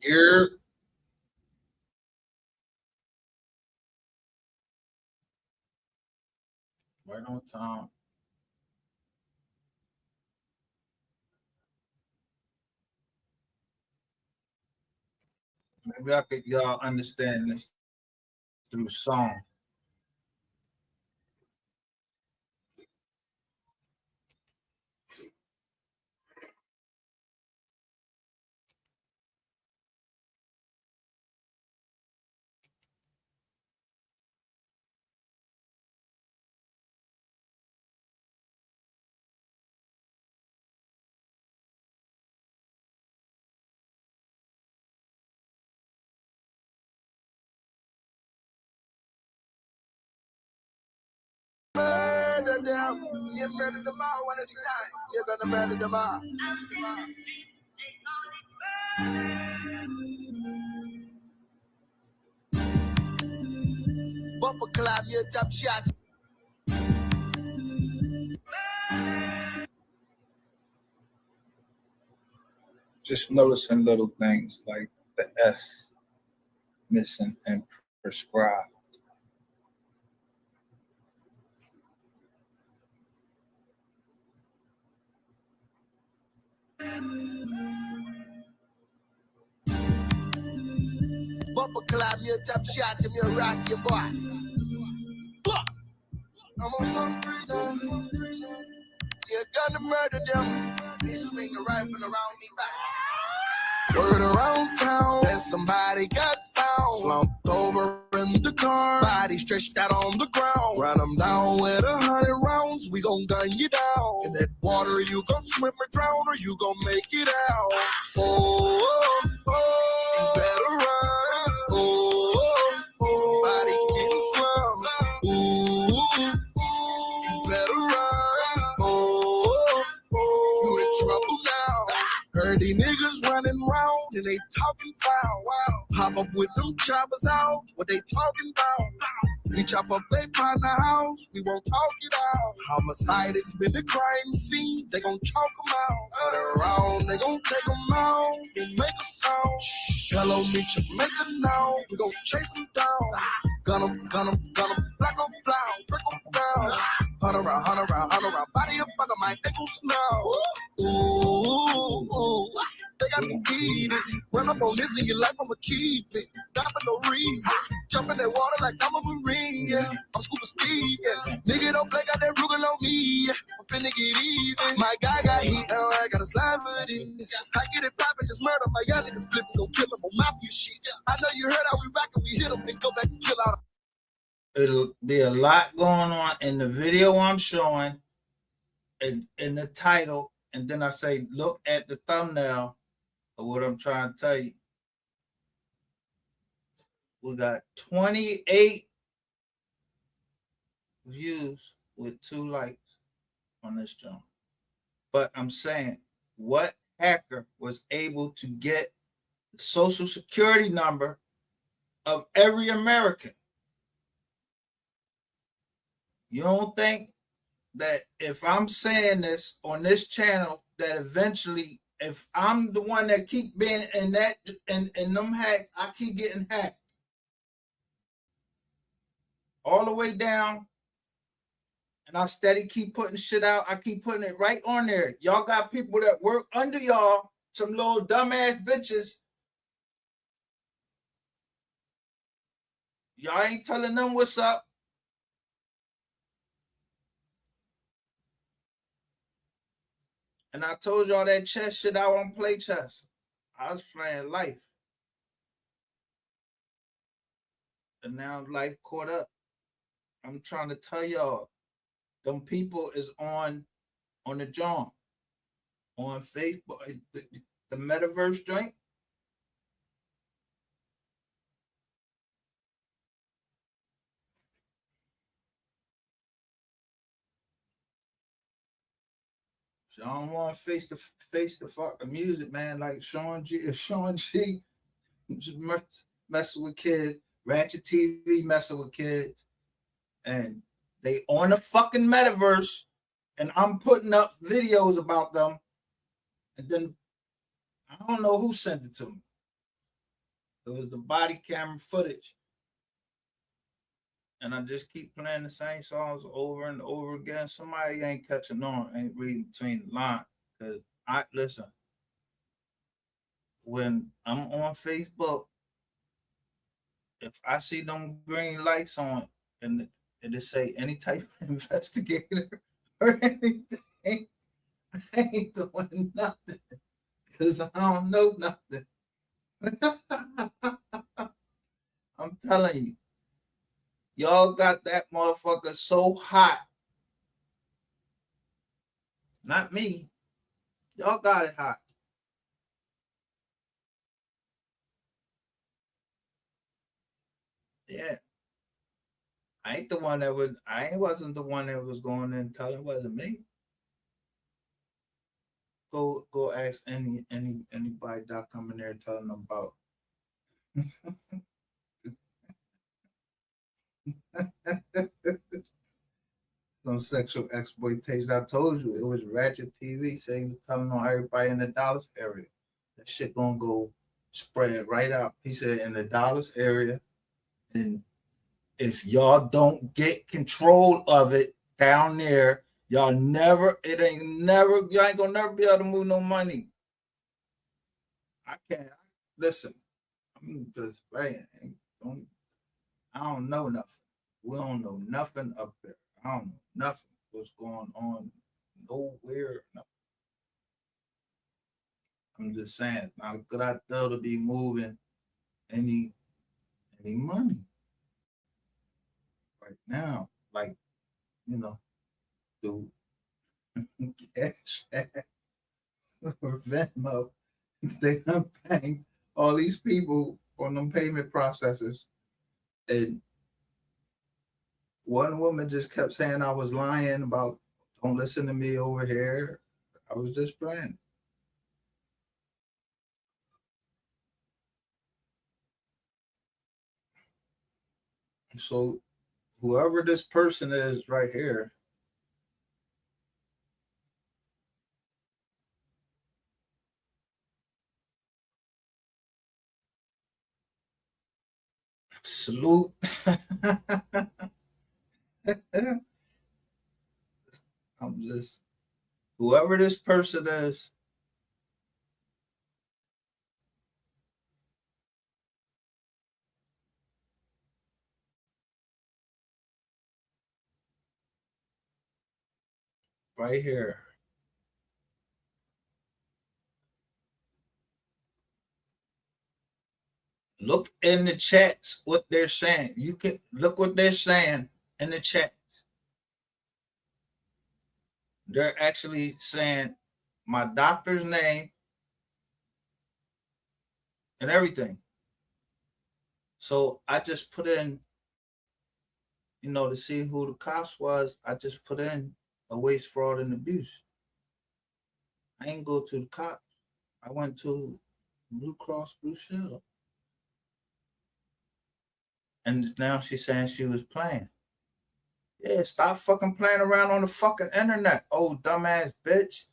You're right on time. Maybe I could y'all understand this through song. Murder them. You murder them all one at a time. You're gonna murder them all. Bumper clap, your top shot. Just noticing little things like the S missing and prescribed. Bumper clap, your top shot, and you rock your boy. I'm on some freelance. You're gonna murder them. They swing the rifle around me back. Word around town that somebody got found. Slumped over in the car, body stretched out on the ground. Run them down with 100 rounds, we gon' gun you down. In that water, you gon' swim or drown, or you gon' make it out. Oh, oh, oh, you better run. Oh, oh, oh, somebody getting slumped. Ooh, you better run. Oh, oh, you in trouble now. Heard these niggas running round and they talking foul. Wow. Pop up with them choppers out. What they talking about? We chop up they partner house. We won't talk it out. Homicide, it's been a crime scene. They gon' chalk them out. Turn around, they gon' take them out. They make a sound. Hello, meet you, make a now. We gon' chase them down. Gun them, black on brown, break them down. Hunt around, body up under my ankles now. Ooh, they got me beating. Run up on this in your life, I'ma keep it. Not for no reason. Jump in that water like I'm a Marine, yeah. I'm scuba speed, yeah. Nigga don't play, got that Rugal on me, yeah. I'm finna get even. My guy got heat, now I got a slide for this. I get it poppin', just murder my young niggas flippin', gon' kill him on mafia shit. I know you heard how we rockin', we hit him, then go back and kill out. It'll be a lot going on in the video I'm showing, in the title, and then I say, look at the thumbnail of what I'm trying to tell you. We got 28 views with 2 likes on this joint. But I'm saying, what hacker was able to get the social security number of every American? You don't think that if I'm saying this on this channel, that eventually, if I'm the one that keep being in that in them hacks, I keep getting hacked all the way down, and I steady keep putting shit out. I keep putting it right on there. Y'all got people that work under y'all, some little dumbass bitches. Y'all ain't telling them what's up. And I told y'all that chess shit, I don't play chess. I was playing life. And now life caught up. I'm trying to tell y'all, them people is on the joint, on Facebook, the Metaverse joint. So I don't want to face the fucking music, man. Like Sean G, messing with kids, Ratchet TV messing with kids, and they on the fucking Metaverse, and I'm putting up videos about them, and then I don't know who sent it to me. It was the body camera footage. And I just keep playing the same songs over and over again. Somebody ain't catching on, ain't reading between the lines. Cause I listen, when I'm on Facebook, if I see them green lights on and it say any type of investigator or anything, I ain't doing nothing. Cause I don't know nothing. I'm telling you, y'all got that motherfucker so hot. Not me. Y'all got it hot. Yeah. I ain't the one that would I wasn't the one that was going in telling it wasn't me. Go ask anybody that come in there telling them about some sexual exploitation. I told you it was Ratchet TV saying you telling on everybody in the Dallas area. That shit gonna go spread right out. He said in the Dallas area, and if y'all don't get control of it down there, y'all y'all ain't gonna never be able to move no money. I can't listen. I'm just playing. I don't know nothing. We don't know nothing up there. I don't know nothing. What's going on? Nowhere. No. I'm just saying, not a good idea to be moving any money right now. Like, you know, the cash or Venmo, they done paying all these people on them payment processors. And one woman just kept saying I was lying about don't listen to me over here. I was just playing. So whoever this person is right here, salute. I'm just whoever this person is, right here. Look in the chats what they're saying. You can look what they're saying in the chats. They're actually saying my doctor's name and everything. So I just put in, to see who the cops was. I just put in a waste, fraud, and abuse. I ain't go to the cops. I went to Blue Cross Blue Shield. And now she's saying she was playing. Yeah, stop fucking playing around on the fucking internet, old dumbass bitch.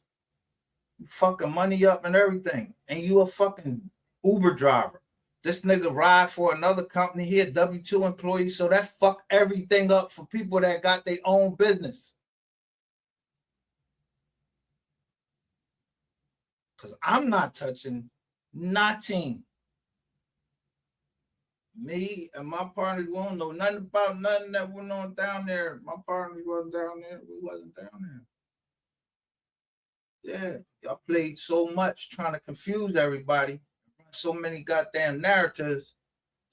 You fucking money up and everything. And you a fucking Uber driver. This nigga ride for another company. He a W-2 employee, so that fuck everything up for people that got their own business. Because I'm not touching nothing. Me and my partners won't know nothing about nothing that went on down there. My partners wasn't down there. We wasn't down there. Yeah, y'all played so much trying to confuse everybody. So many goddamn narratives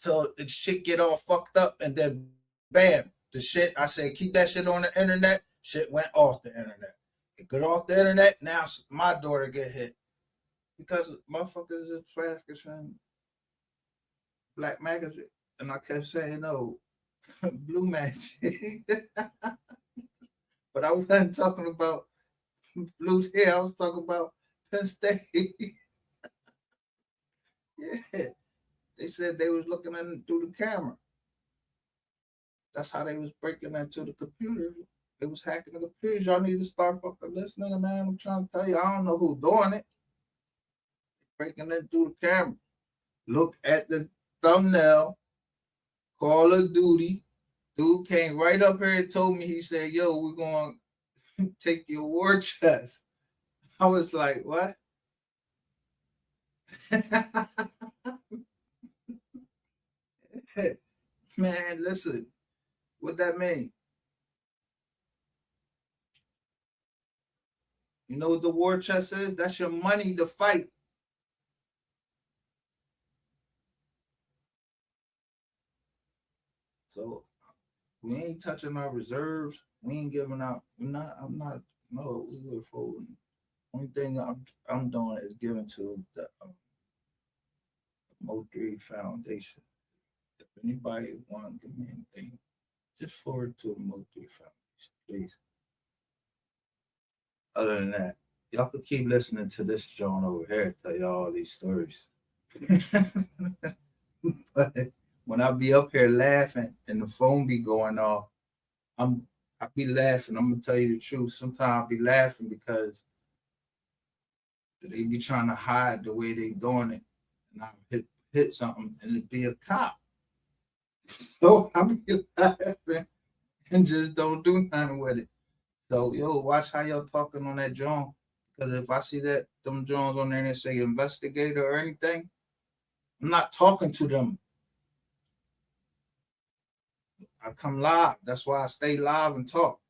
till the shit get all fucked up and then bam, the shit, I said, keep that shit on the internet. Shit went off the internet. It got off the internet. Now my daughter get hit because motherfuckers is practicing black magic. And I kept saying, no, blue magic. But I wasn't talking about blue hair. I was talking about Penn State. Yeah. They said they was looking in through the camera. That's how they was breaking into the computers. They was hacking the computers. Y'all need to start fucking listening, man. I'm trying to tell you, I don't know who doing it. Breaking in through the camera. Look at the thumbnail, Call of Duty. Dude came right up here and told me, he said, yo, we're going to take your war chest. I was like, what? Man, listen, what that mean? You know what the war chest is? That's your money to fight. So we ain't touching our reserves. We ain't giving out. I'm not. No, we were folding. Only thing I'm doing is giving to the Mo3 Foundation. If anybody want to give me anything, just forward to the Mo3 Foundation, please. Other than that, y'all could keep listening to this John over here tell y'all all these stories. But when I be up here laughing and the phone be going off, I be laughing. I'm gonna tell you the truth. Sometimes I be laughing because they be trying to hide the way they doing it, and I hit something and it be a cop. So I be laughing and just don't do nothing with it. So yo, watch how y'all talking on that John. Because if I see that them Jones on there and say investigator or anything, I'm not talking to them. I come live. That's why I stay live and talk.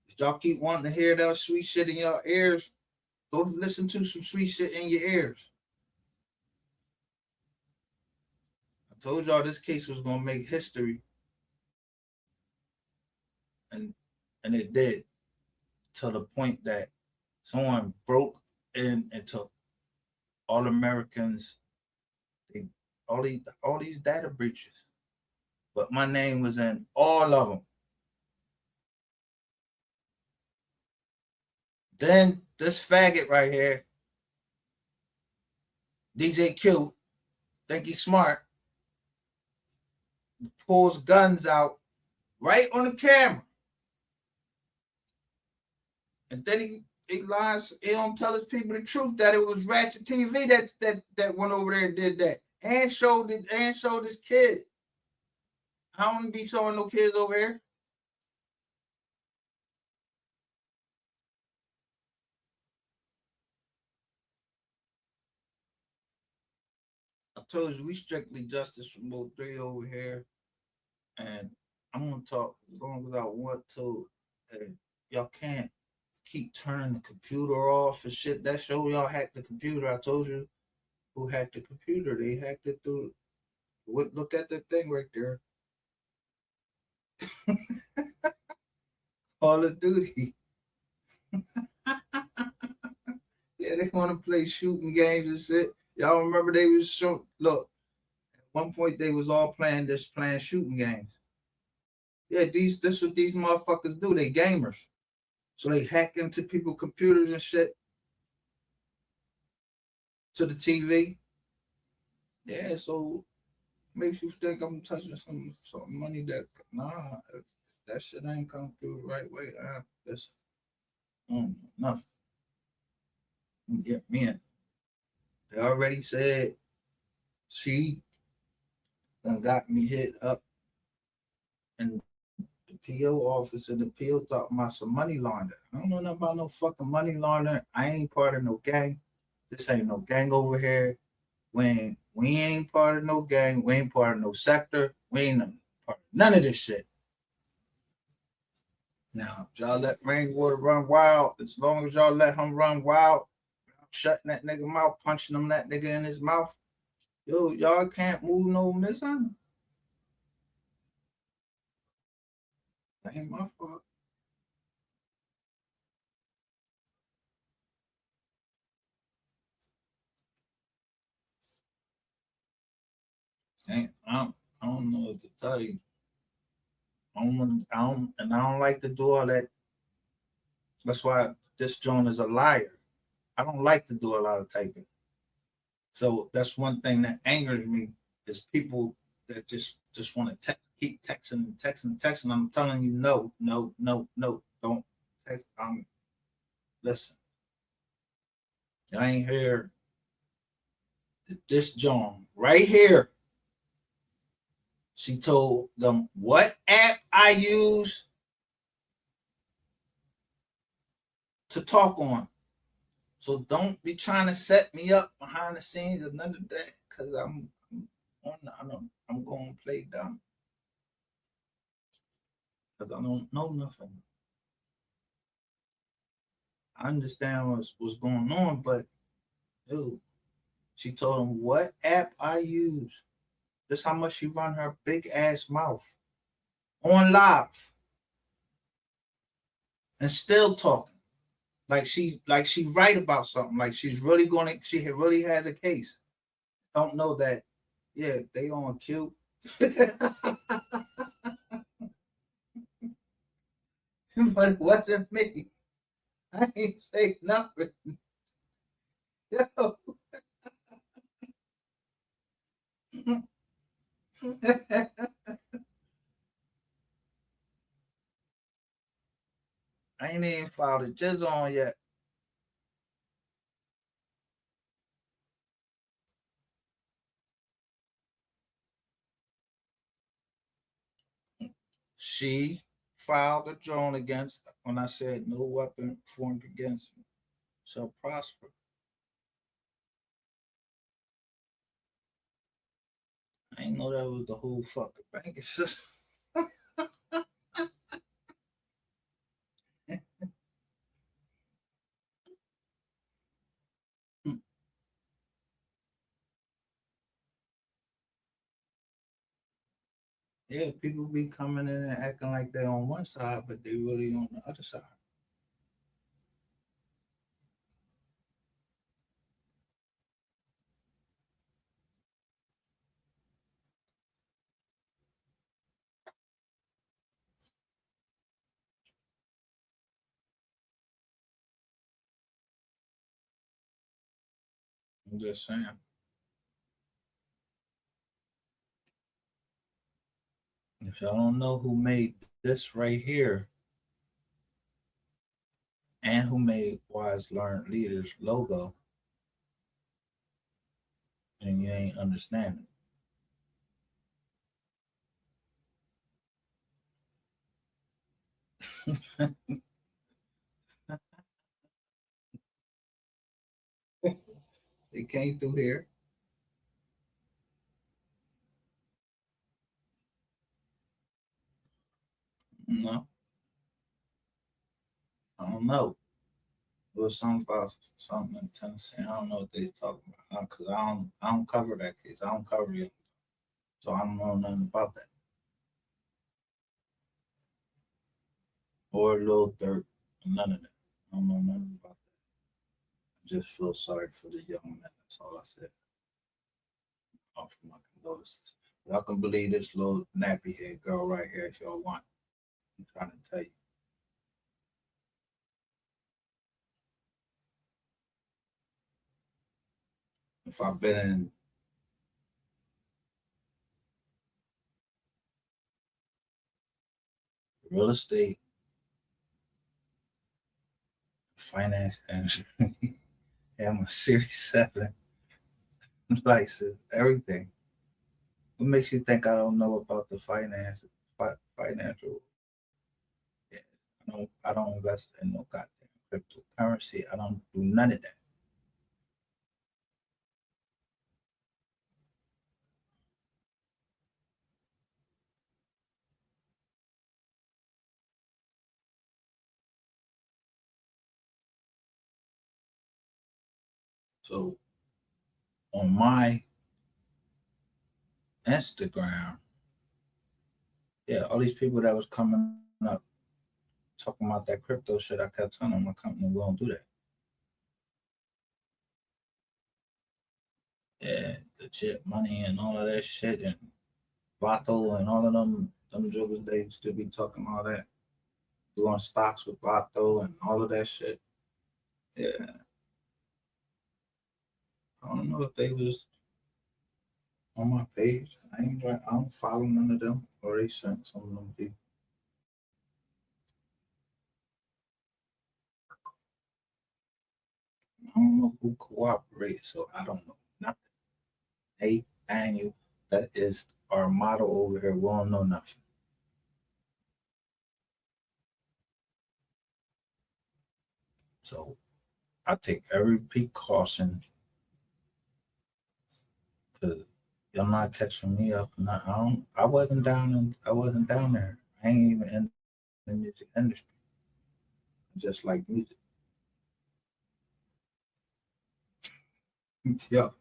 If y'all keep wanting to hear that sweet shit in your ears, go listen to some sweet shit in your ears. I told y'all this case was gonna make history, and it did, to the point that someone broke in and took all Americans, all these data breaches, but my name was in all of them. Then this faggot right here, DJ Q, think he's smart, pulls guns out right on the camera. And then he lies, he don't tell his people the truth that it was Ratchet TV that went over there and did that. And showed his kid. I don't be showing no kids over here. I told you we strictly justice from both three over here. And I'm gonna talk as long as I want to. And y'all can't keep turning the computer off and shit. That show y'all hacked the computer. I told you who hacked the computer. They hacked it through. Look at that thing right there. Call of Duty. Yeah, they want to play shooting games and shit. Y'all remember they was show. Look, at one point they was all playing shooting games. Yeah, this what these motherfuckers do. They gamers. So they hack into people's computers and shit to the TV. Yeah, so makes you think I'm touching some money that that shit ain't come through the right way. That's enough. Get me in. They already said she done got me hit up in the PO office, and the PO talking about some money laundering. I don't know nothing about no fucking money laundering. I ain't part of no gang. This ain't no gang over here. We ain't part of no gang. We ain't part of no sector. We ain't part of none of this shit. Now, if y'all let Rainwater run wild, as long as y'all let him run wild, shutting that nigga mouth, punching him that nigga in his mouth, yo, y'all can't move no missing. That ain't my fault. I don't know what to tell you. I don't like to do all that. That's why this John is a liar. I don't like to do a lot of typing. So that's one thing that angers me is people that just want to keep texting. I'm telling you, no, don't text. Listen, I ain't here. This John right here She told them what app I use to talk on. So don't be trying to set me up behind the scenes or none of that, because I'm going to play dumb. Because I don't know nothing. I understand what's going on, but dude, she told him what app I use. Just how much she run her big ass mouth on live and still talking. Like she right about something. Like she really has a case. Don't know that, yeah, they on cute. But it wasn't me. I ain't say nothing. Yo. I ain't even filed a jizz on yet. She filed a drone against when I said no weapon formed against me shall prosper. I ain't know that was the whole fucking banking system. Yeah, people be coming in and acting like they're on one side, but they really on the other side. I'm just saying. If y'all don't know who made this right here and who made Wise Learned Leaders logo, then you ain't understanding. They came through here. No, I don't know. It was something about something in Tennessee. I don't know what they's talking about because I don't cover that case. I don't cover it, so I don't know nothing about that. Or a little dirt, none of that. I don't know nothing about that. I just feel sorry for the young man. That's all I said. Offer my condolences. Y'all can believe this little nappy head girl right here if y'all want. I'm trying to tell you. If I've been in real estate, finance, and have my Series 7 license, everything. What makes you think I don't know about the financial? Yeah, I don't invest in no goddamn cryptocurrency. I don't do none of that. So on my Instagram, yeah, all these people that was coming up talking about that crypto shit, I kept telling them my company we don't do that. Yeah, legit money and all of that shit and Vato and all of them jokers they used to be talking all that. Doing stocks with Vato and all of that shit. Yeah. I don't know if they was on my page. I don't follow none of them or they sent some of them people. I don't know who cooperated, so I don't know nothing. Hey, Daniel, that is are a model over here. We don't know nothing. So I take every precaution to y'all not catching me up. Not, I don't. I wasn't down. I wasn't down there. I ain't even in the music industry. Just like music. Y'all,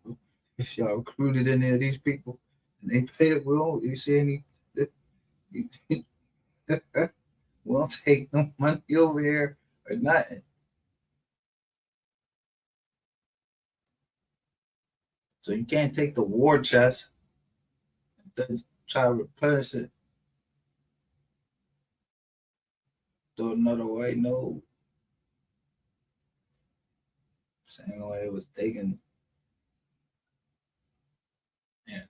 if y'all recruited any of these people and they pay it, we don't. You see any? We don't take no money over here or nothing. So you can't take the war chest and then try to replenish it. Do it another way. No, same way it was taken. Yeah,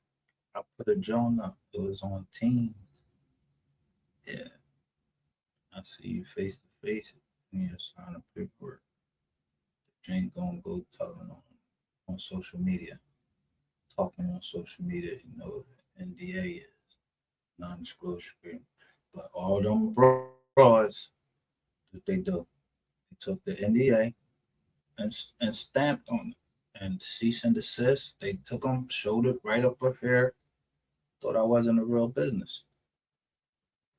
I put a drone up. It was on Teams. Yeah, I see you face to face and you sign a paperwork. You ain't gonna go telling on social media. Talking on social media, you know, NDA is non-disclosure agreement. But all them frauds that they do, they took the NDA and stamped on it. And cease and desist, they took them, showed it right up here, thought I wasn't a real business.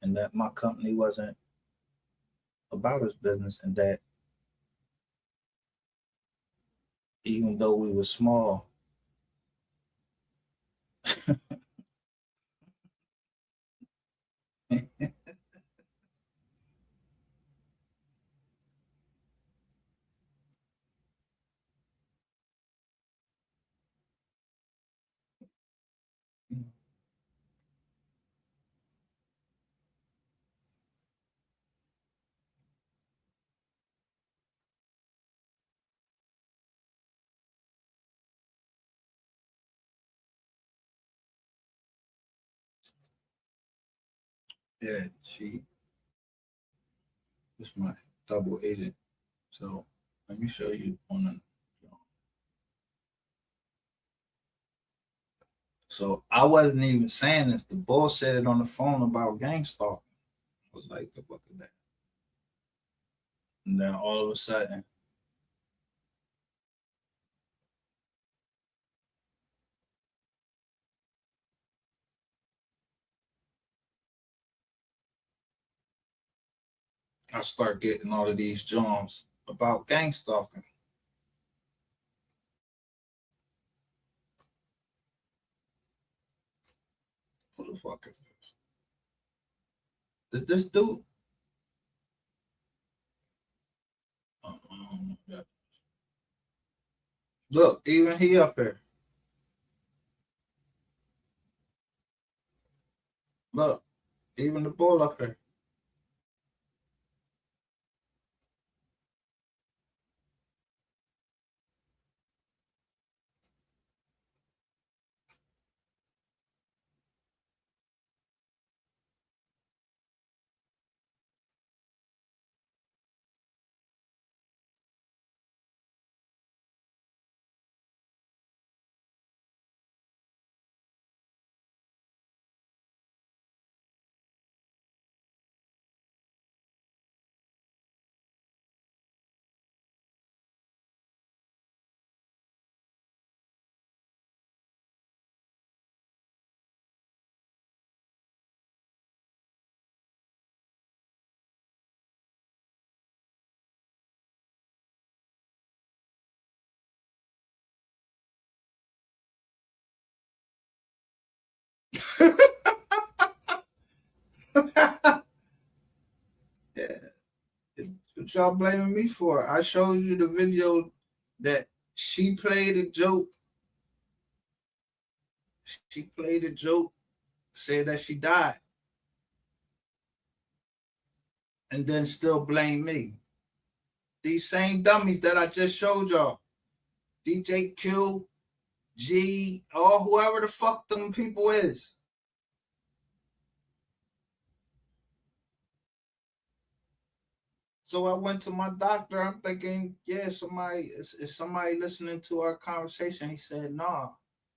And that my company wasn't about his business, and that even though we were small, yeah, she was my double agent. So let me show you on the. So I wasn't even saying this. The boss said it on the phone about gang stalking. I was like, the fuck is that? And then all of a sudden, I start getting all of these journals about gang stalking. Who the fuck is this? Is this dude? Look, even he up here. Look, even the bull up here. Yeah. What y'all blaming me for? I showed you the video that she played a joke. She played a joke, said that she died, and then still blame me. These same dummies that I just showed y'all. DJ Q, G, or whoever the fuck them people is. So I went to my doctor. I'm thinking, yeah, somebody is somebody listening to our conversation. He said, nah.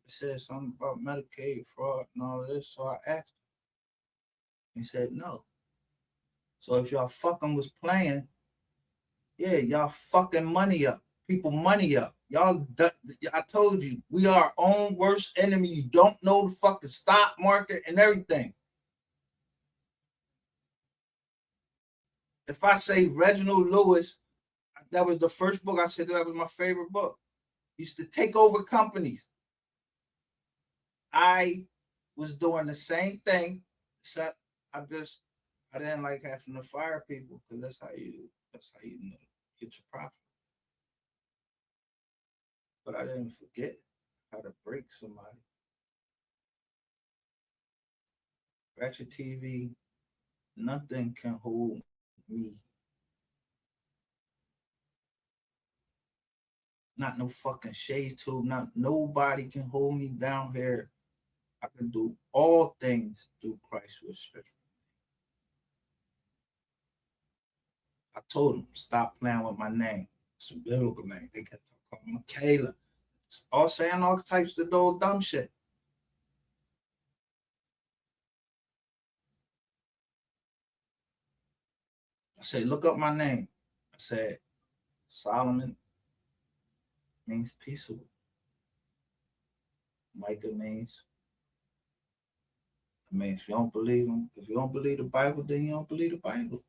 It said something about Medicaid fraud and all of this. So I asked him. He said no. So if y'all fucking was playing, yeah, y'all fucking money up. People money up. Y'all, I told you, we are our own worst enemy. You don't know the fucking stock market and everything. If I say Reginald Lewis, that was the first book I said that was my favorite book. He used to take over companies. I was doing the same thing, except I didn't like having to fire people because that's how you know, get your profit. But I didn't forget how to break somebody. Ratchet TV, nothing can hold me. Not no fucking shades tube. Not nobody can hold me down here. I can do all things through Christ which strengthens me. I told them stop playing with my name. It's a biblical name. They kept calling Michaela. All saying all types of those dumb shit. I said, look up my name. I said, Solomon means peaceable. Micah means, if you don't believe him, if you don't believe the Bible, then you don't believe the Bible.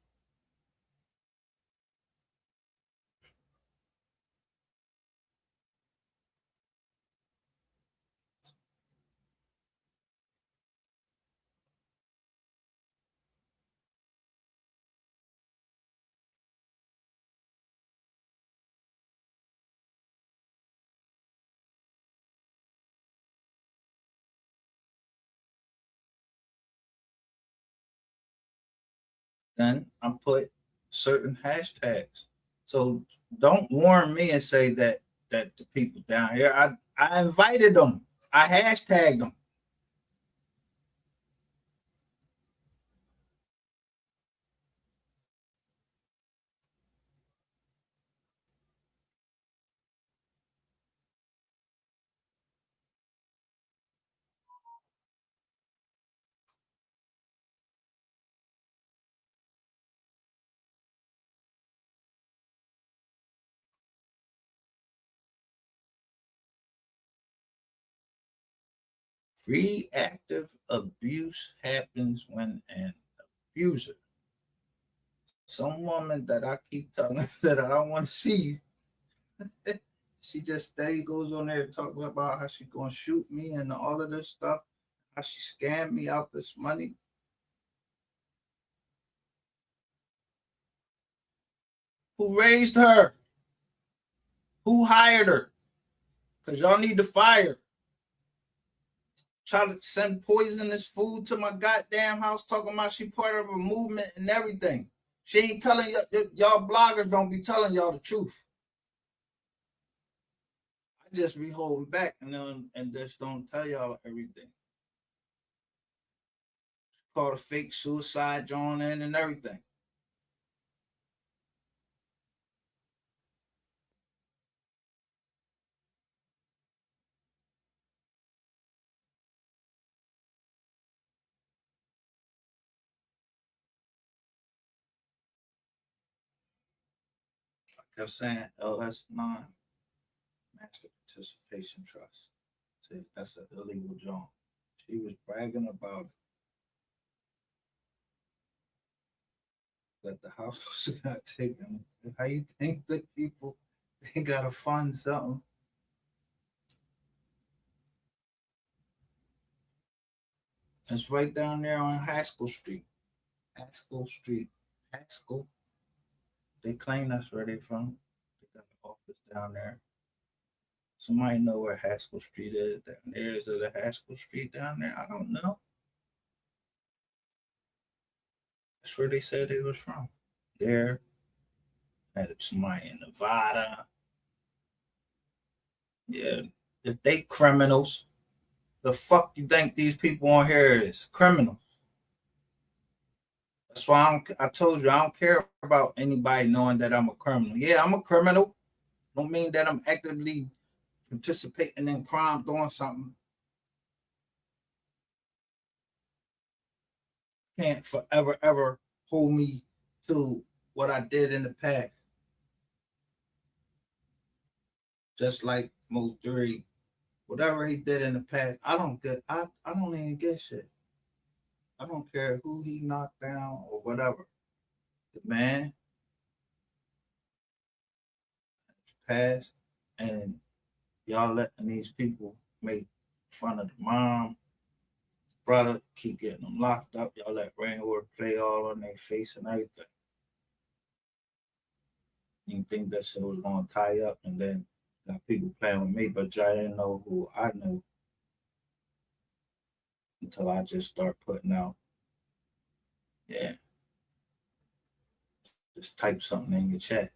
Then I put certain hashtags. So don't warn me and say that the people down here, I invited them. I hashtagged them. Reactive abuse happens when an abuser, some woman that I keep telling that I don't want to see, she just steady goes on there talking about how she gonna shoot me and all of this stuff, how she scammed me out this money. Who raised her? Who hired her? Because y'all need to fire. Try to send poisonous food to my goddamn house, talking about she part of a movement and everything. She ain't telling y'all bloggers don't be telling y'all the truth. I just be holding back and just don't tell y'all everything. Called a fake suicide John in and everything. I kept saying LS9, Master Participation Trust. See, that's an illegal John. She was bragging about it. That the house got taken. How you think that people they gotta fund something? It's right down there on Haskell Street. Haskell Street. Haskell. They claim that's where they from. They got an office down there. Somebody know where Haskell Street is down there. Is it a Haskell Street down there? I don't know. That's where they said they was from. There. Had somebody in Nevada. Yeah. If they criminals, the fuck you think these people on here is? Criminals. That's why I told you I don't care about anybody knowing that I'm a criminal. Yeah, I'm a criminal. Don't mean that I'm actively participating in crime, doing something. can't forever ever hold me to what I did in the past. Just like Mo 3, whatever he did in the past, I don't even get shit. I don't care who he knocked down or whatever. The man passed, and y'all letting these people make fun of the mom, brother, keep getting them locked up. Y'all let Rainwater play all on their face and everything. You think that shit was gonna tie up, and then got people playing with me, but y'all didn't know who I knew until I just start putting out, yeah, just type something in your chat.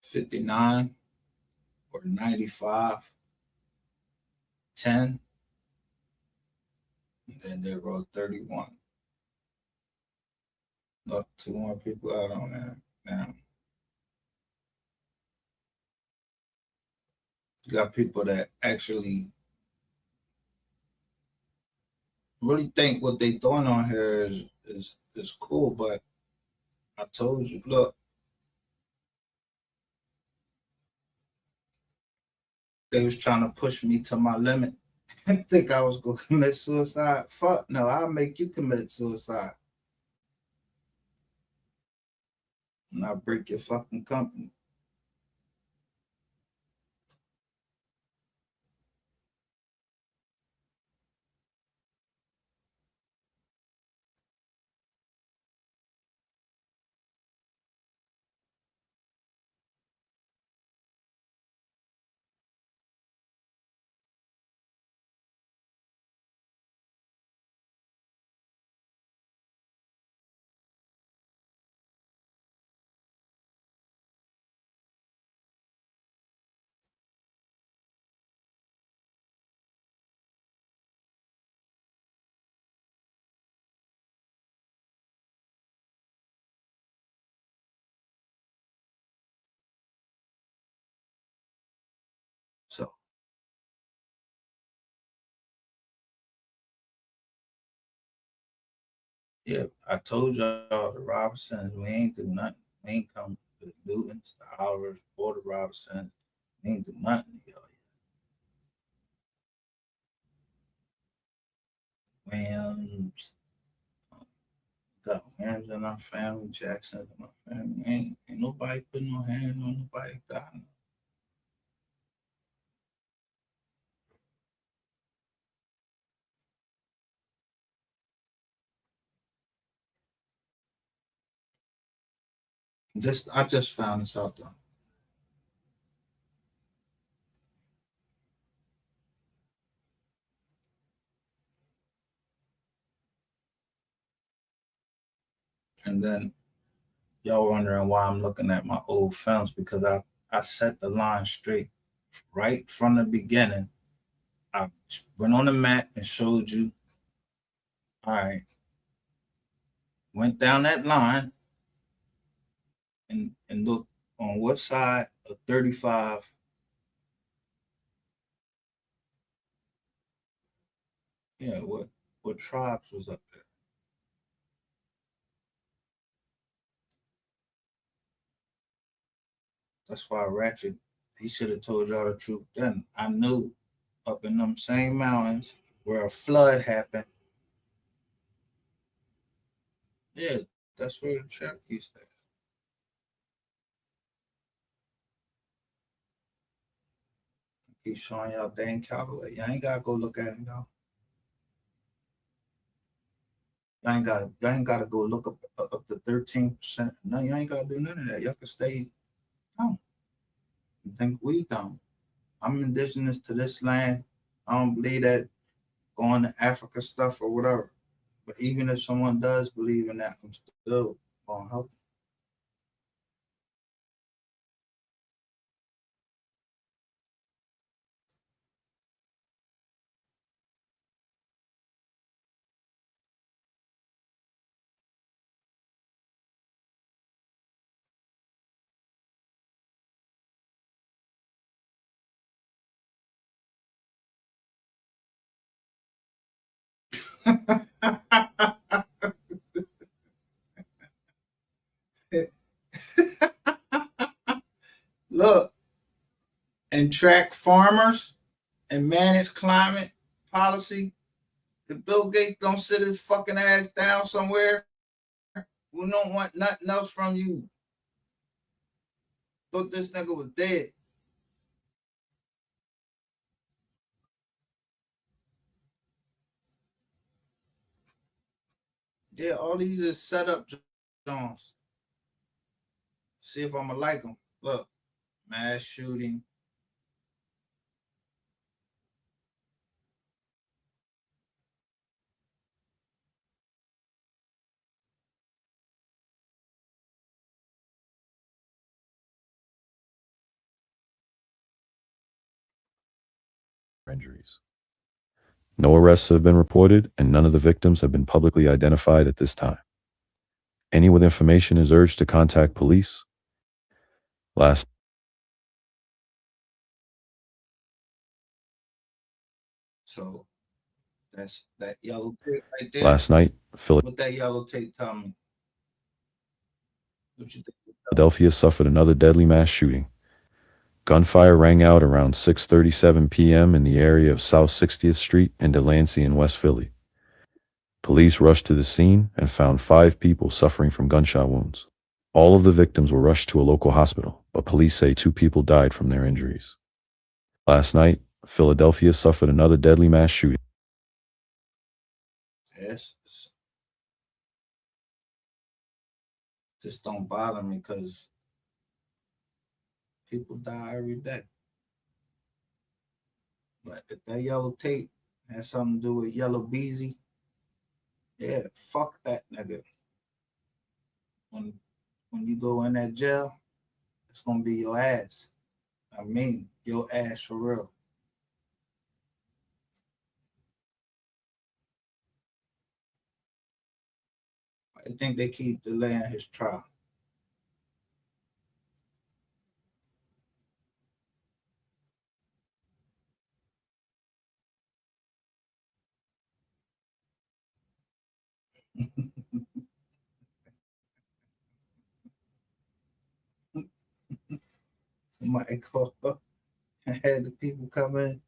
$59 or 95, 10, and then they wrote 31. Look, 2 more people out on there now. You got people that actually really think what they doing on here is cool, but I told you, look, they was trying to push me to my limit. I think I was gonna commit suicide. Fuck no, I'll make you commit suicide. And I break your fucking company. So yeah, I told y'all the Robinsons, we ain't do nothing. We ain't come to the Newtons, the Olivers, or the Robinsons. We ain't do nothing to y'all yet. Williams, got Williams in our family, Jackson in our family. Ain't nobody putting no hands on nobody dying. I just found this out though. And then y'all wondering why I'm looking at my old films because I set the line straight right from the beginning. I went on the map and showed you, all right, went down that line and looked on what side of 35, yeah, what tribes was up there. That's why Ratchet, he should have told y'all the truth then. I knew up in them same mountains where a flood happened. Yeah, that's where the Cherokees stay. He's showing y'all Dane Calloway. You ain't gotta go look at him though. Y'all ain't gotta go look up to 13%. No, you ain't gotta do none of that. Y'all can stay home. You think we dumb. I'm indigenous to this land. I don't believe that going to Africa stuff or whatever. But even if someone does believe in that, I'm still gonna help. Look, and track farmers and manage climate policy. If Bill Gates don't sit his fucking ass down somewhere, we don't want nothing else from you. Thought this nigga was dead. Yeah, all these is set up Jones. See if I'ma like them. Look, mass shooting. Injuries. No arrests have been reported, and none of the victims have been publicly identified at this time. Anyone with information is urged to contact police. Last So that's that yellow tape right there. Last night, What that yellow tape tell me? What you think? Philadelphia suffered another deadly mass shooting. Gunfire rang out around 6:37 p.m. in the area of South 60th Street in Delancey in West Philly. Police rushed to the scene and found 5 people suffering from gunshot wounds. All of the victims were rushed to a local hospital, but police say 2 people died from their injuries. Last night, Philadelphia suffered another deadly mass shooting. Yes. This don't bother me because people die every day. But if that yellow tape has something to do with Yellow Beezy, yeah, fuck that nigga. When when you go in that jail, it's gonna be your ass. I mean, your ass for real. I think they keep delaying his trial. Somebody call up and had the people come in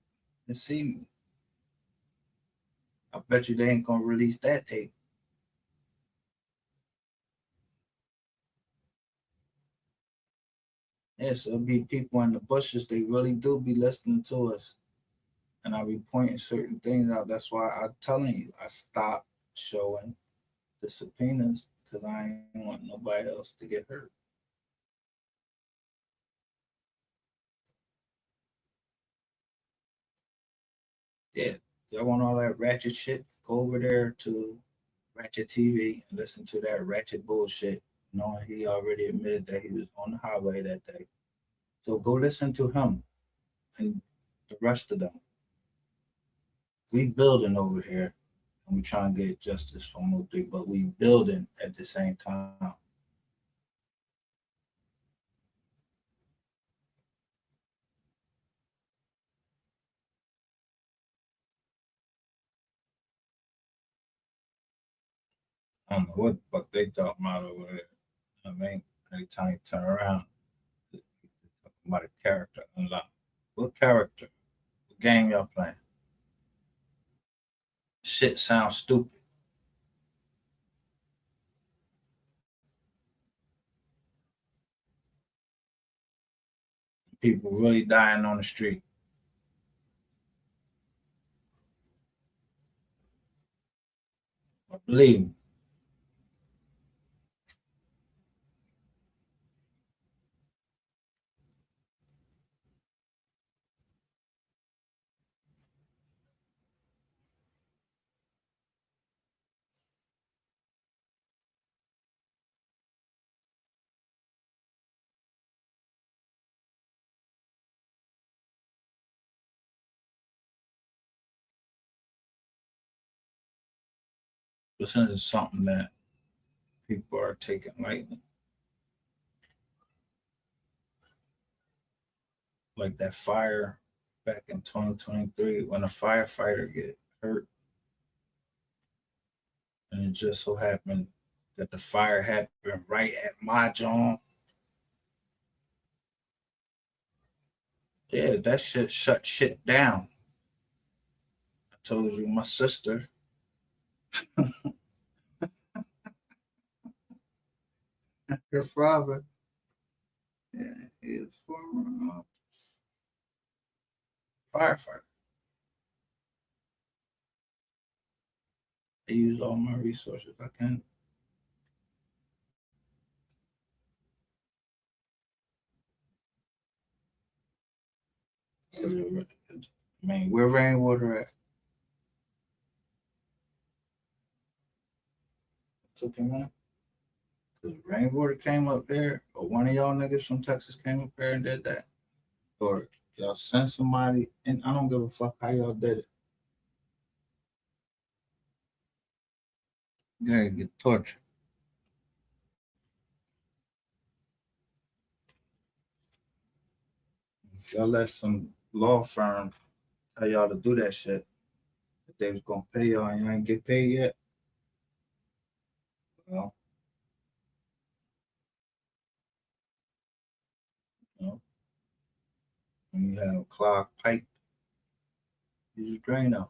and see me. I bet you they ain't gonna release that tape. Yes, there'll be people in the bushes. They really do be listening to us, and I be pointing certain things out. That's why I'm telling you, I stopped showing the subpoenas because I ain't want nobody else to get hurt. Yeah, y'all want all that ratchet shit? Go over there to Ratchet TV and listen to that ratchet bullshit, knowing he already admitted that he was on the highway that day. So go listen to him and the rest of them. We building over here and we trying to get justice for Mutri, but we building at the same time. I don't know what the fuck they talking about over there. I mean, every time you turn around, talking about a character unlocked. What character? What game y'all playing? Shit sounds stupid. People really dying on the street. But believe me, this isn't something that people are taking lightly. Like that fire back in 2023 when a firefighter get hurt, and it just so happened that the fire happened right at my job. Yeah, that shit shut shit down. I told you my sister, her father, yeah, he's a former firefighter. I use all my resources I can. I mean, where rainwater at? Took him out. Cause rainwater came up there, or one of y'all niggas from Texas came up there and did that, or y'all sent somebody, and I don't give a fuck how y'all did it. You gotta get tortured. If y'all let some law firm tell y'all to do that shit, that they was gonna pay y'all and you ain't get paid yet, well, you know, when you have a clogged pipe, you just drain out.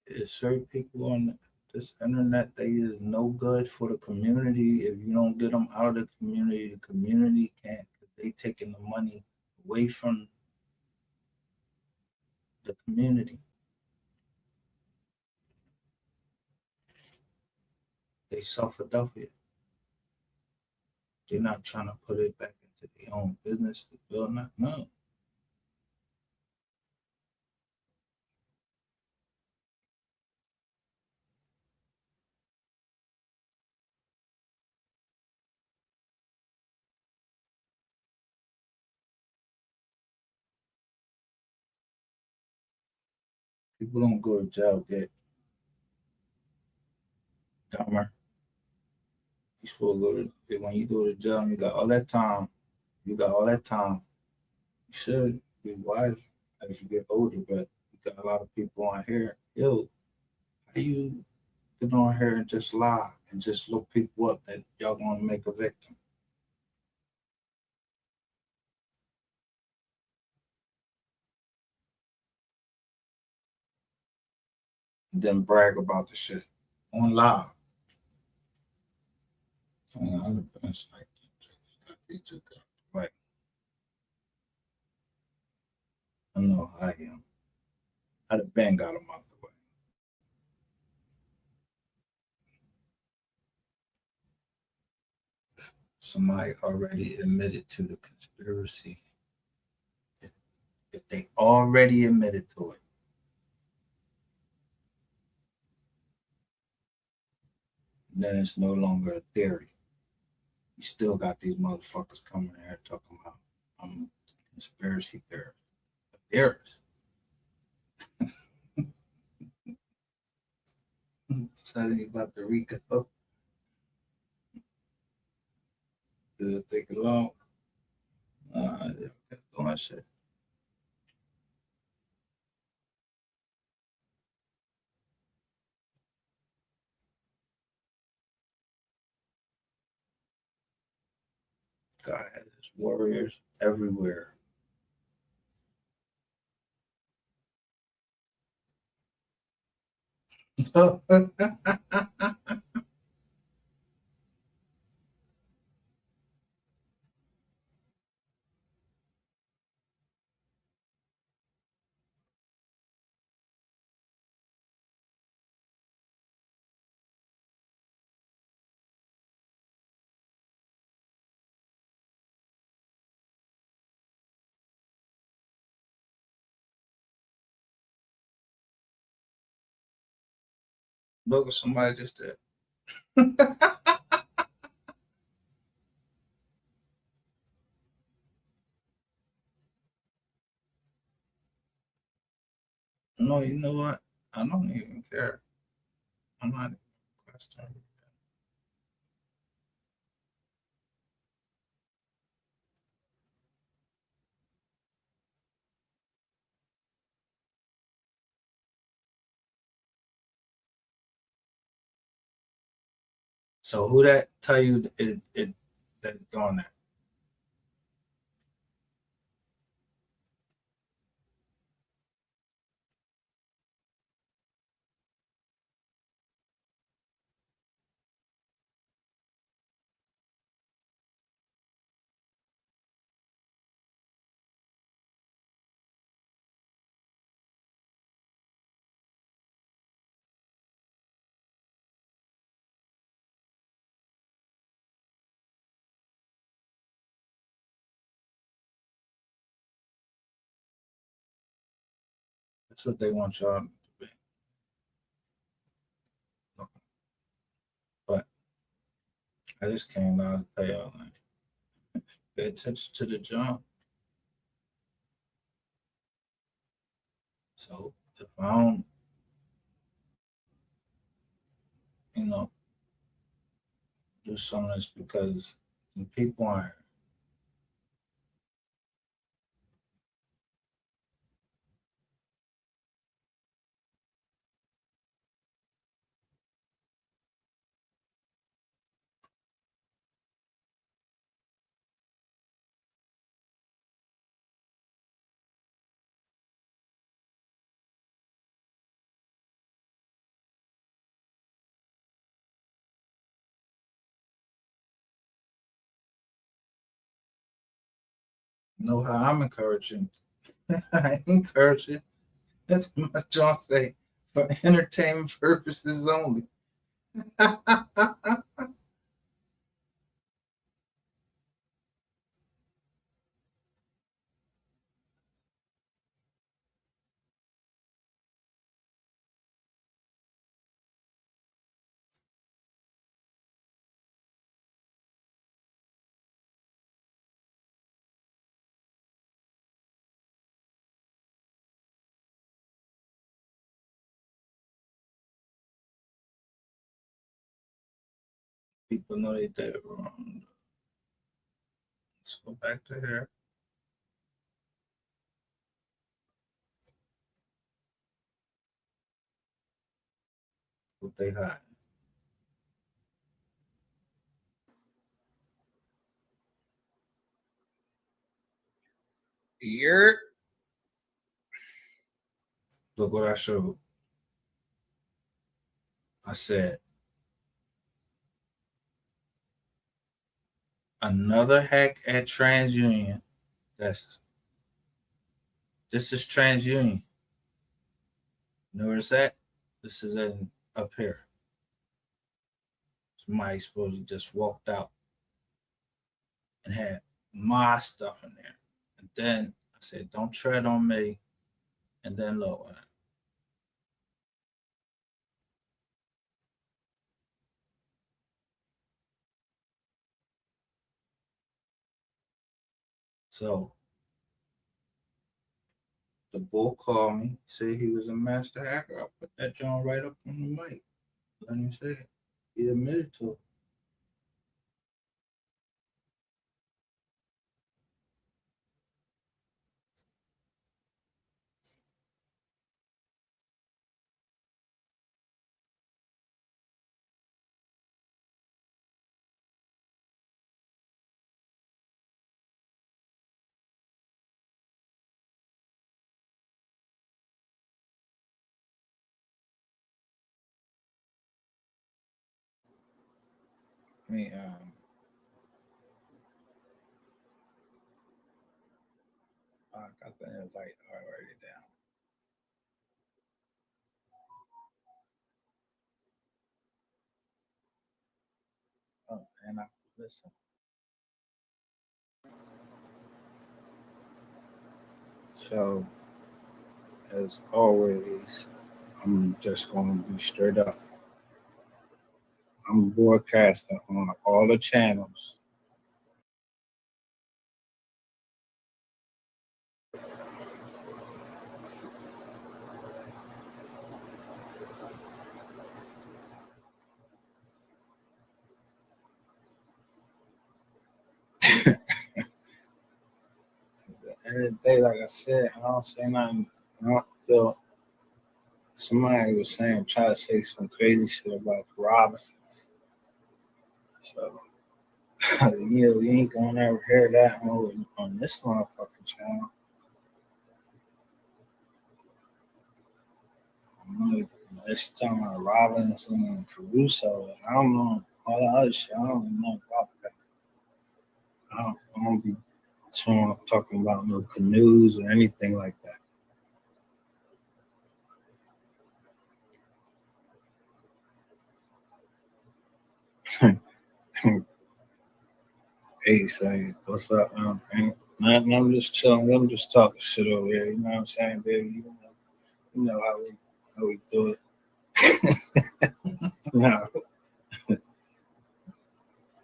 There's certain people on this internet, they is no good for the community. If you don't get them out of the community can't. They taking the money away from the community. They self-Philadelphia. They're not trying to put it back into their own business to build that. No. People don't go to jail get dumber. You supposed to go to when you go to jail and you got all that time. You got all that time. You should be wise as you get older, but you got a lot of people on here. Yo, how you get on here and just lie and just look people up that y'all gonna make a victim? And then brag about the shit on live. I mean, I'd have been like, they took it. Like, I know how I am. I'd have been got them out the way. Somebody already admitted to the conspiracy. If they already admitted to it, then it's no longer a theory. You still got these motherfuckers coming in here talking about I'm a conspiracy theorist. A theorist. Telling you about the Rico. Did it take long? They kept doing shit. God has his warriors everywhere. Look at somebody just did. No, you know what? I don't even care. I'm not questioning. So who that tell you it that doing that? That's what they want y'all to be. But I just came down to tell y'all, like, pay attention to the jump. So if I don't, you know, do some of this because the people aren't know how I'm encouraging. I encourage it. That's my John say for entertainment purposes only. People know they did it wrong. Let's go back to here. What they hide. Here. Look what I showed. I said another hack at TransUnion. That's this is TransUnion. Notice that? This is up here. Somebody supposed to just walked out and had my stuff in there. And then I said, don't tread on me. And then lower it. So the bull called me, said he was a master hacker. I put that John right up on the mic. Let him say it. He admitted to it. I mean, I got the invite already down. Oh, and I listen. So, as always, I'm just going to be straight up. I'm broadcasting on all the channels. end of the day, like I said, I don't say nothing. I don't feel. Somebody was saying, try to say some crazy shit about the Robinsons. So, you ain't gonna ever hear that on this motherfucking channel. Unless you're talking about Robinson and Caruso, I don't know all the other shit. I don't know about that. I don't be talking about no canoes or anything like that. Hey, say, what's up? Nothing, I'm just chilling. I'm just talking shit over here. You know what I'm saying, baby? You know how we do it. No.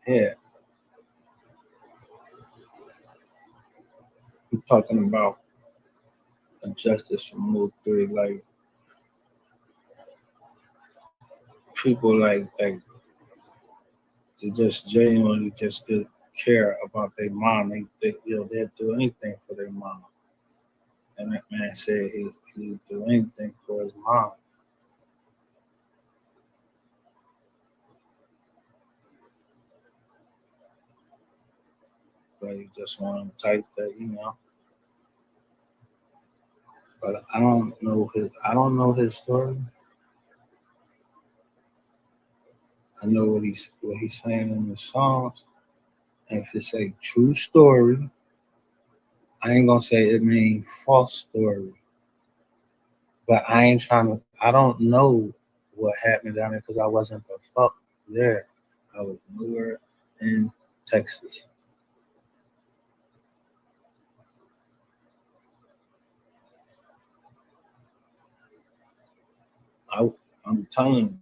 Yeah. I'm talking about justice from Move 3, like people like to just genuinely just care about their mom. They'll do anything for their mom. And that man said he'd do anything for his mom. But you just want him type that, you know. But I don't know his story. I know what he's saying in the songs. And if it's a true story, I ain't gonna say it means false story. But I don't know what happened down there because I wasn't the fuck there. I was nowhere in Texas. I'm telling you.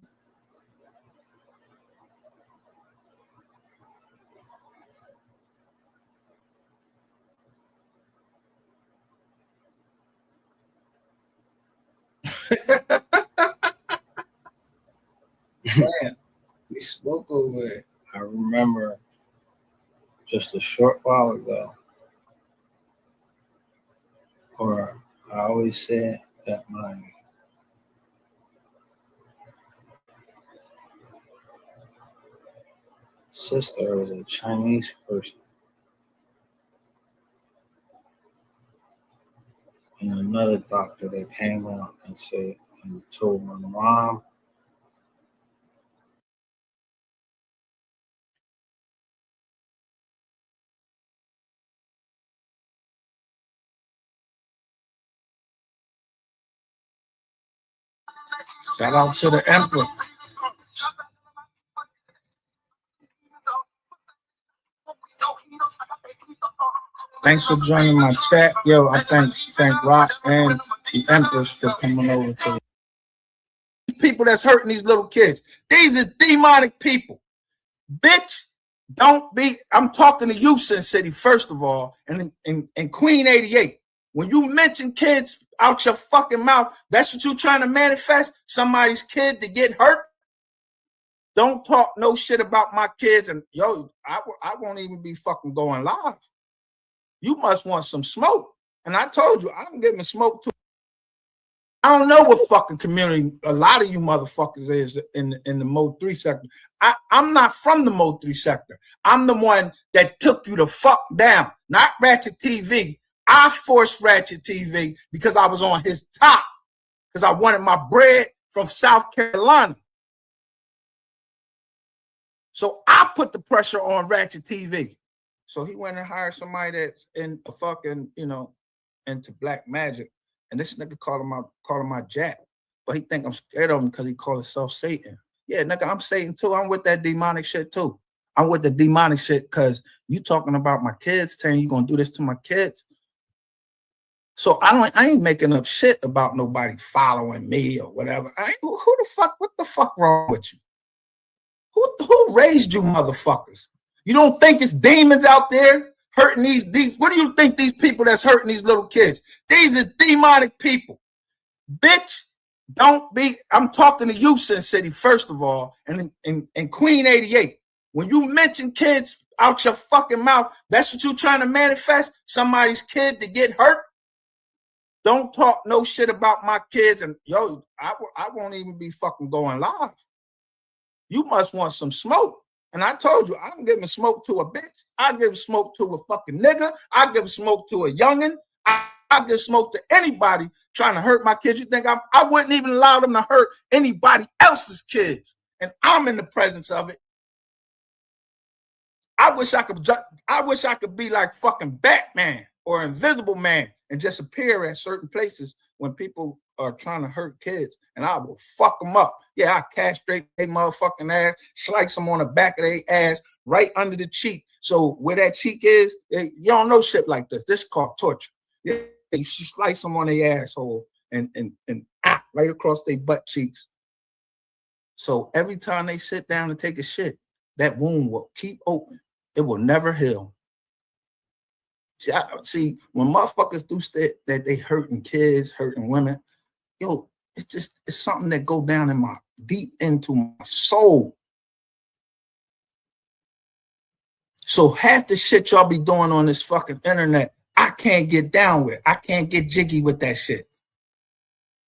Man, we spoke over it. I remember just a short while ago, or I always said that my sister was a Chinese person. And another doctor that came out and said and told my mom shout out to the Emperor. Thanks for joining my chat. Yo, I thank Rock and the Empress for coming over to people that's hurting these little kids. These are demonic people. Bitch, don't be. I'm talking to you, Sin City, first of all, and Queen 88. When you mention kids out your fucking mouth, that's what you're trying to manifest? Somebody's kid to get hurt? Don't talk no shit about my kids. And yo, I won't even be fucking going live. You must want some smoke. And I told you, I'm giving smoke too. I don't know what fucking community a lot of you motherfuckers is in the Mode 3 sector. I'm not from the Mode 3 sector. I'm the one that took you the fuck down, not Ratchet TV. I forced Ratchet TV because I was on his top, because I wanted my bread from South Carolina. So I put the pressure on Ratchet TV. So he went and hired somebody that's in a fucking, into black magic. And this nigga called him my jack. But he think I'm scared of him because he called himself Satan. Yeah, nigga, I'm Satan too. I'm with that demonic shit too. I'm with the demonic shit because you talking about my kids, saying you gonna do this to my kids. So I ain't making up shit about nobody following me or whatever. What the fuck wrong with you? Who raised you motherfuckers? You don't think it's demons out there hurting these? What do you think these people that's hurting these little kids? These are demonic people. Bitch, don't be. I'm talking to you, Sin City, first of all, and Queen 88. When you mention kids out your fucking mouth. That's what you're trying to manifest? Somebody's kid to get hurt? Don't talk no shit about my kids. And yo, I won't even be fucking going live. You must want some smoke. And I told you, I'm giving smoke to a bitch. I give smoke to a fucking nigga. I give smoke to a youngin'. I give smoke to anybody trying to hurt my kids. You think I wouldn't even allow them to hurt anybody else's kids. And I'm in the presence of it. I wish I could be like fucking Batman or Invisible Man and just appear at certain places when people are trying to hurt kids, and I will fuck them up. Yeah, I castrate their motherfucking ass, slice them on the back of their ass, right under the cheek. So where that cheek is, you don't know shit like this. This is called torture. Yeah, you slice them on their asshole and right across their butt cheeks. So every time they sit down and take a shit, that wound will keep open. It will never heal. See, when motherfuckers do that they hurting kids, hurting women, yo, it's something that go down in my deep into my soul. So half the shit y'all be doing on this fucking internet, I can't get down with. I can't get jiggy with that shit.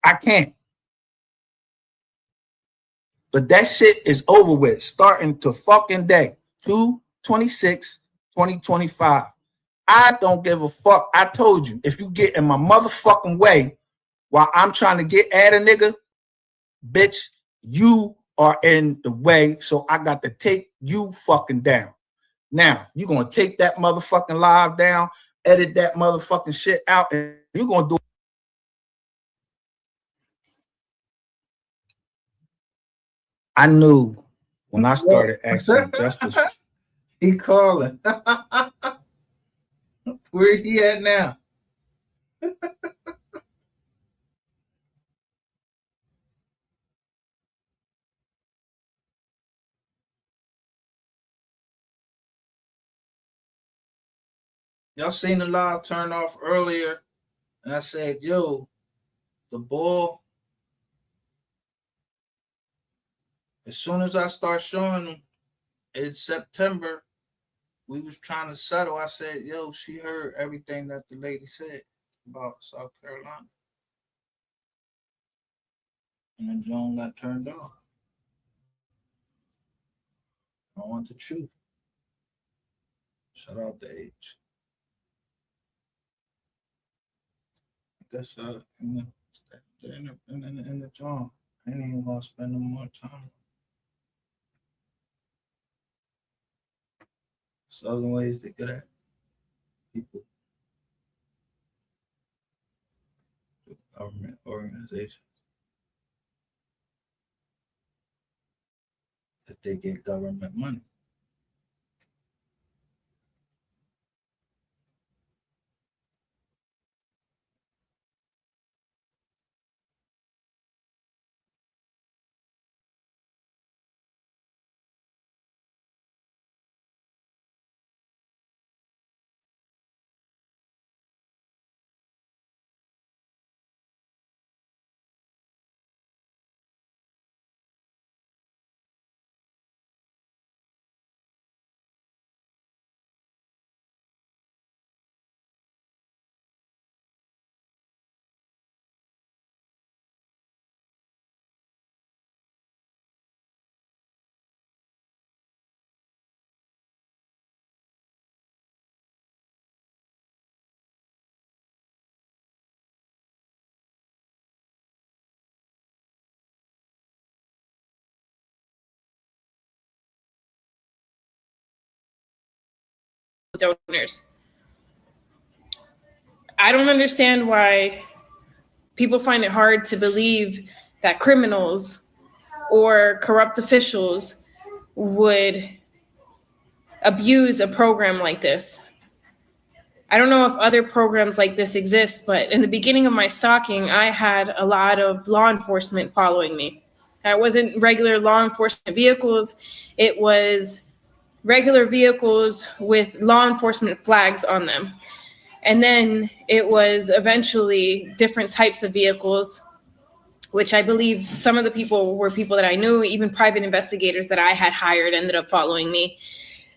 I can't. But that shit is over with starting to fucking day 2/26/2025. I don't give a fuck. I told you, if you get in my motherfucking way while I'm trying to get at a nigga, bitch, you are in the way. So I got to take you fucking down. Now, you're going to take that motherfucking live down, edit that motherfucking shit out, and you're going to do. I knew when I started asking justice. He calling. Where he at now? Y'all seen the live turn off earlier, and I said, yo, the ball, as soon as I start showing them in September, we was trying to settle. I said, yo, she heard everything that the lady said about South Carolina. And then Joan got turned off. I want the truth. Shout out to H. I guess in the John, I ain't even gonna spend no more time. There's other ways to get at people, government organizations, that they get government money. Donors. I don't understand why people find it hard to believe that criminals or corrupt officials would abuse a program like this. I don't know if other programs like this exist, but in the beginning of my stalking, I had a lot of law enforcement following me. It wasn't regular law enforcement vehicles. It was regular vehicles with law enforcement flags on them. And then it was eventually different types of vehicles, which I believe some of the people were people that I knew, even private investigators that I had hired ended up following me.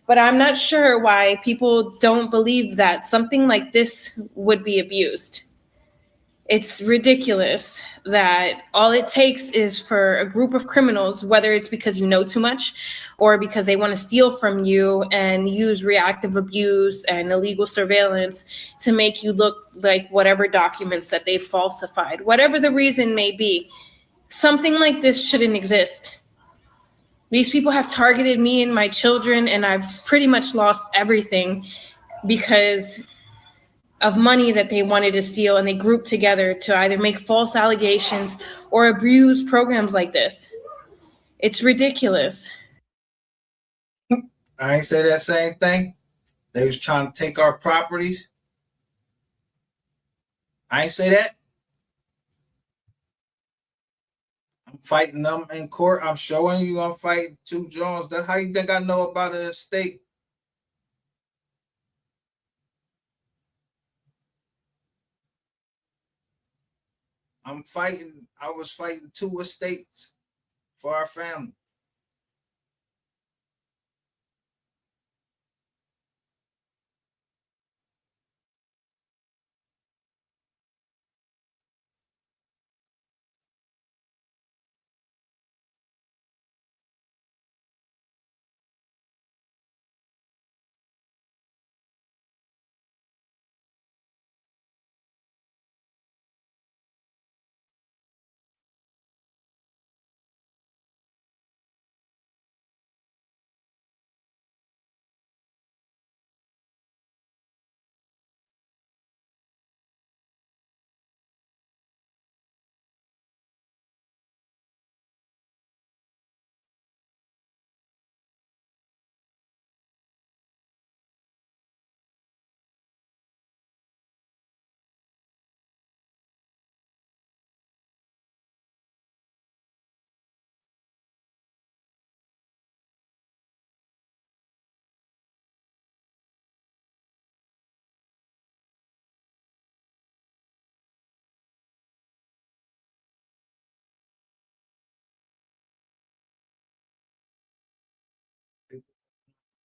But I'm not sure why people don't believe that something like this would be abused. It's ridiculous that all it takes is for a group of criminals, whether it's because you know too much or because they want to steal from you and use reactive abuse and illegal surveillance to make you look like whatever documents that they falsified, whatever the reason may be. Something like this shouldn't exist. These people have targeted me and my children, and I've pretty much lost everything because of money that they wanted to steal, and they grouped together to either make false allegations or abuse programs like this. It's ridiculous. I ain't say that same thing. They was trying to take our properties. I ain't say that. I'm fighting them in court. I'm showing you I'm fighting 2 Jones. That's how you think I know about an estate. I was fighting 2 estates for our family.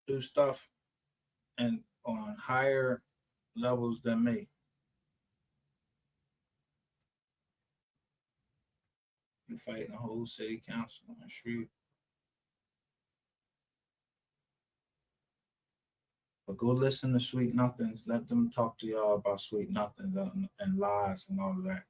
Do stuff and on higher levels than me. You fighting the whole city council on the street. But go listen to Sweet Nothings. Let them talk to y'all about Sweet Nothings and lies and all of that.